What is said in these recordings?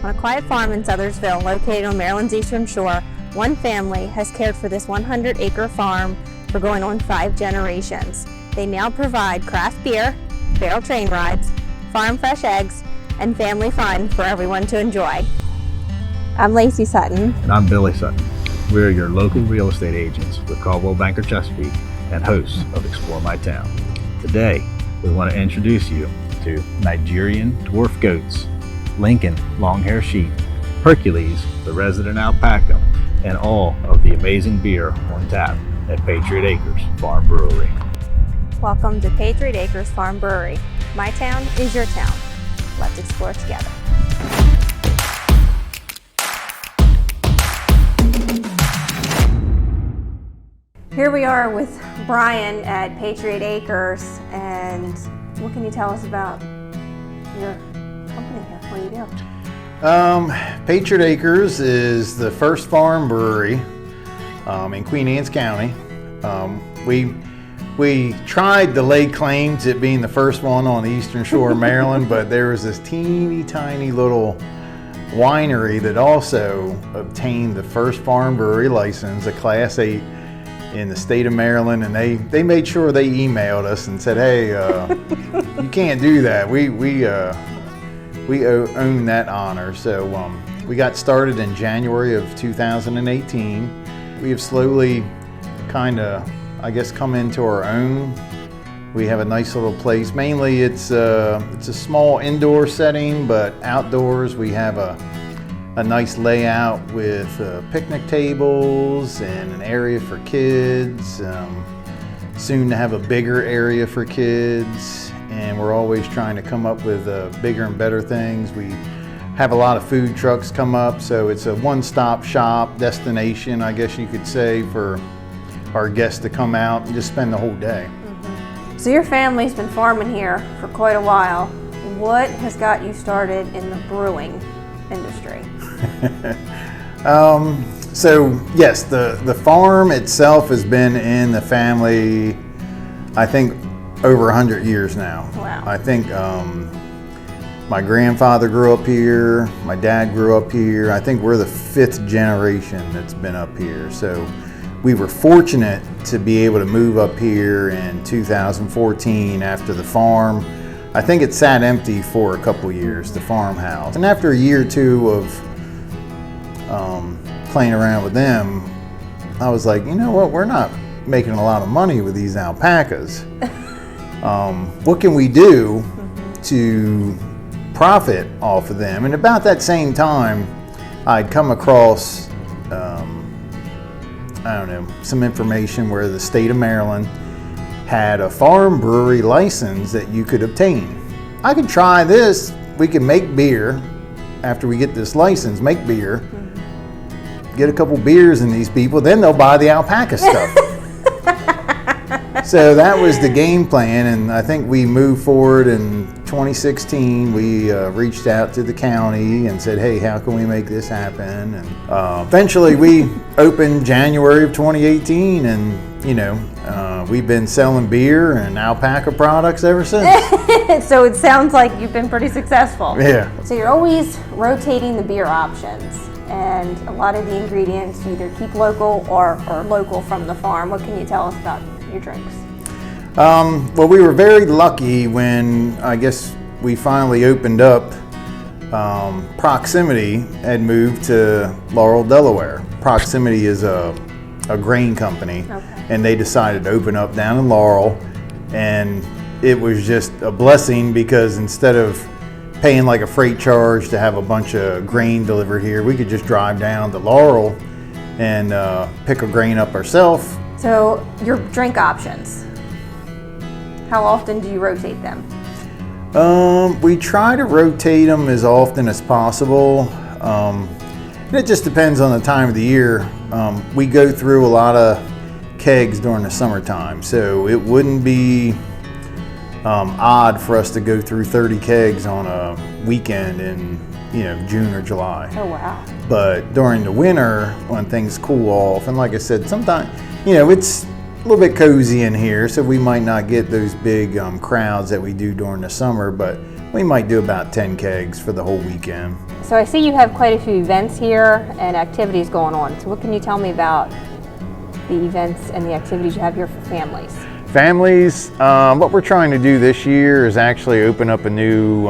On a quiet farm in Sothersville, located on Maryland's eastern shore, one family has cared for this 100-acre farm for going on 5 generations. They now provide craft beer, barrel train rides, farm fresh eggs, and family fun for everyone to enjoy. I'm Lacey Sutton. And I'm Billy Sutton. We're your local real estate agents with Caldwell Banker Chesapeake and hosts of Explore My Town. Today, we want to introduce you to Nigerian dwarf goats, Lincoln long-hair sheep, Hercules, the resident alpaca, and all of the amazing beer on tap at Patriot Acres Farm Brewery. Welcome to Patriot Acres Farm Brewery. My town is your town. Let's explore together. Here we are with Brian at Patriot Acres, and what can you tell us about your company here? What do you do? Patriot Acres is the first farm brewery in Queen Anne's County. We tried to lay claim to it being the first one on the eastern shore of Maryland, but there was this teeny tiny little winery that also obtained the first farm brewery license, a Class 8 in the state of Maryland, and they made sure they emailed us and said, hey, you can't do that. We own that honor. So we got started in January of 2018. We have slowly kind of, I guess, come into our own. We have a nice little place. Mainly it's a small indoor setting, but outdoors we have a nice layout with picnic tables and an area for kids. Soon to have a bigger area for kids, and we're always trying to come up with bigger and better things. We have a lot of food trucks come up, so it's a one-stop shop destination, I guess you could say, for our guests to come out and just spend the whole day. Mm-hmm. So your family's been farming here for quite a while. What has got you started in the brewing industry? So yes, the farm itself has been in the family, I think, over 100 years now. Wow. I think my grandfather grew up here, my dad grew up here. I think we're the 5th generation that's been up here. So we were fortunate to be able to move up here in 2014 after the farm. I think it sat empty for a couple years, the farmhouse. And after a year or two of playing around with them, I was like, you know what, we're not making a lot of money with these alpacas. What can we do to profit off of them? And about that same time, I'd come across, some information where the state of Maryland had a farm brewery license that you could obtain. I could try this. We can make beer after we get this license, make beer, get a couple beers in these people, then they'll buy the alpaca stuff. So that was the game plan, and I think we moved forward in 2016. We reached out to the county and said, hey, how can we make this happen? And eventually we opened January of 2018, and we've been selling beer and alpaca products ever since. So it sounds like you've been pretty successful. Yeah. So you're always rotating the beer options, and a lot of the ingredients you either keep local or local from the farm. What can you tell us about your drinks? Well, we were very lucky when, I guess, we finally opened up. Proximity had moved to Laurel, Delaware. Proximity is a grain company, okay, and they decided to open up down in Laurel, and it was just a blessing because instead of paying like a freight charge to have a bunch of grain delivered here, we could just drive down to Laurel and pick a grain up ourselves. So your drink options, how often do you rotate them? We try to rotate them as often as possible. And it just depends on the time of the year. We go through a lot of kegs during the summertime, so it wouldn't be odd for us to go through 30 kegs on a weekend in June or July. Oh wow. But during the winter, when things cool off, and like I said, sometimes it's a little bit cozy in here, so we might not get those big crowds that we do during the summer, but We might do about 10 kegs for the whole weekend. So I see you have quite a few events here and activities going on. So what can you tell me about the events and the activities you have here for families? Families, what we're trying to do this year is actually open up a new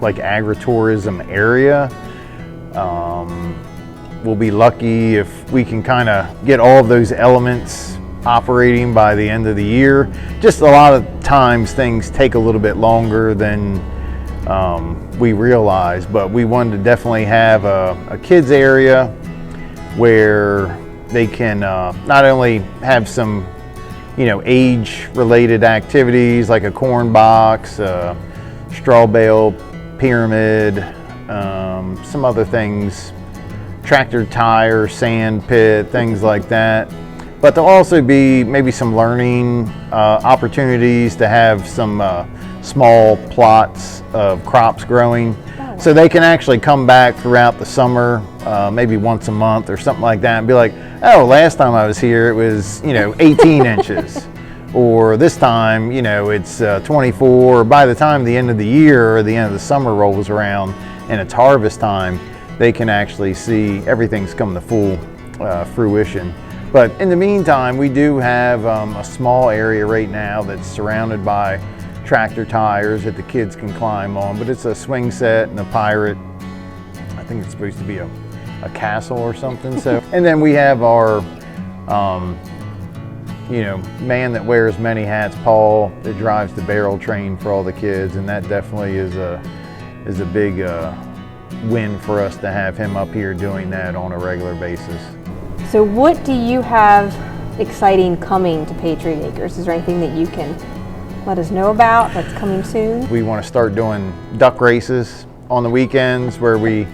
like agritourism area. We'll be lucky if we can kind of get all of those elements operating by the end of the year. Just a lot of times things take a little bit longer than we realize, but we wanted to definitely have a kids area where they can not only have some age related activities like a corn box, straw bale pyramid, some other things, tractor tire, sand pit, things like that. But there'll also be maybe some learning opportunities to have some small plots of crops growing. So they can actually come back throughout the summer, maybe once a month or something like that, and be like, oh, last time I was here it was 18 inches. Or this time, it's 24. By the time the end of the year or the end of the summer rolls around and it's harvest time, they can actually see everything's come to full fruition. But in the meantime, we do have a small area right now that's surrounded by tractor tires that the kids can climb on, but it's a swing set and a pirate. I think it's supposed to be a castle or something. So, and then we have our man that wears many hats, Paul, that drives the barrel train for all the kids, and that definitely is a big win for us to have him up here doing that on a regular basis. So what do you have exciting coming to Patriot Acres? Is there anything that you can let us know about that's coming soon? We want to start doing duck races on the weekends where we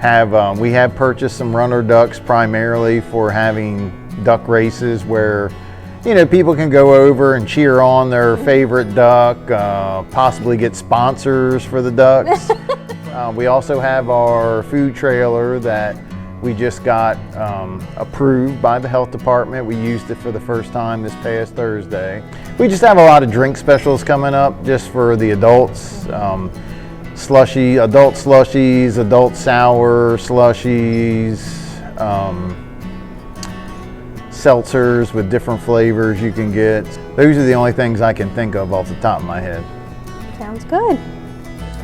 have purchased some runner ducks primarily for having duck races where people can go over and cheer on their favorite duck, possibly get sponsors for the ducks. We also have our food trailer that we just got approved by the health department. We used it for the first time this past Thursday. We just have a lot of drink specials coming up just for the adults. Adult slushies, adult sour slushies, seltzers with different flavors you can get. Those are the only things I can think of off the top of my head. Sounds good.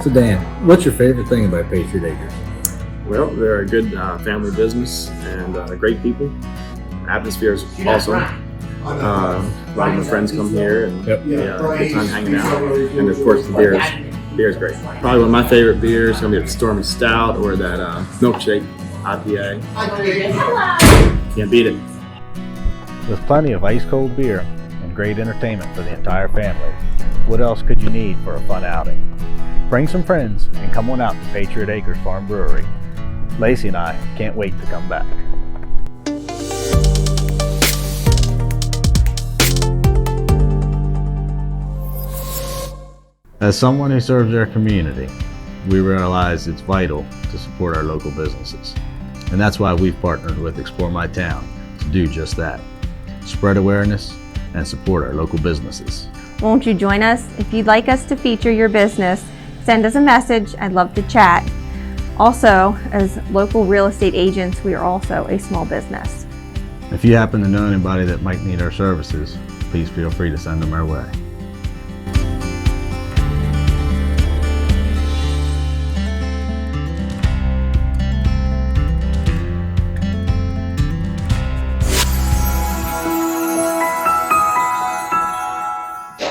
So Dan, what's your favorite thing about Patriot Acres? Well, they're a good family business and great people. Atmosphere is awesome. A lot of my friends come here and good time hanging out. And of course the beer is great. Probably one of my favorite beers is going to be the Stormy Stout or that milkshake IPA. Can't beat it. With plenty of ice cold beer and great entertainment for the entire family, what else could you need for a fun outing? Bring some friends and come on out to Patriot Acres Farm Brewery. Lacey and I can't wait to come back. As someone who serves their community, we realize it's vital to support our local businesses. And that's why we've partnered with Explore My Town to do just that. Spread awareness and support our local businesses. Won't you join us? If you'd like us to feature your business, send us a message. I'd love to chat. Also, as local real estate agents, we are also a small business. If you happen to know anybody that might need our services, please feel free to send them our way.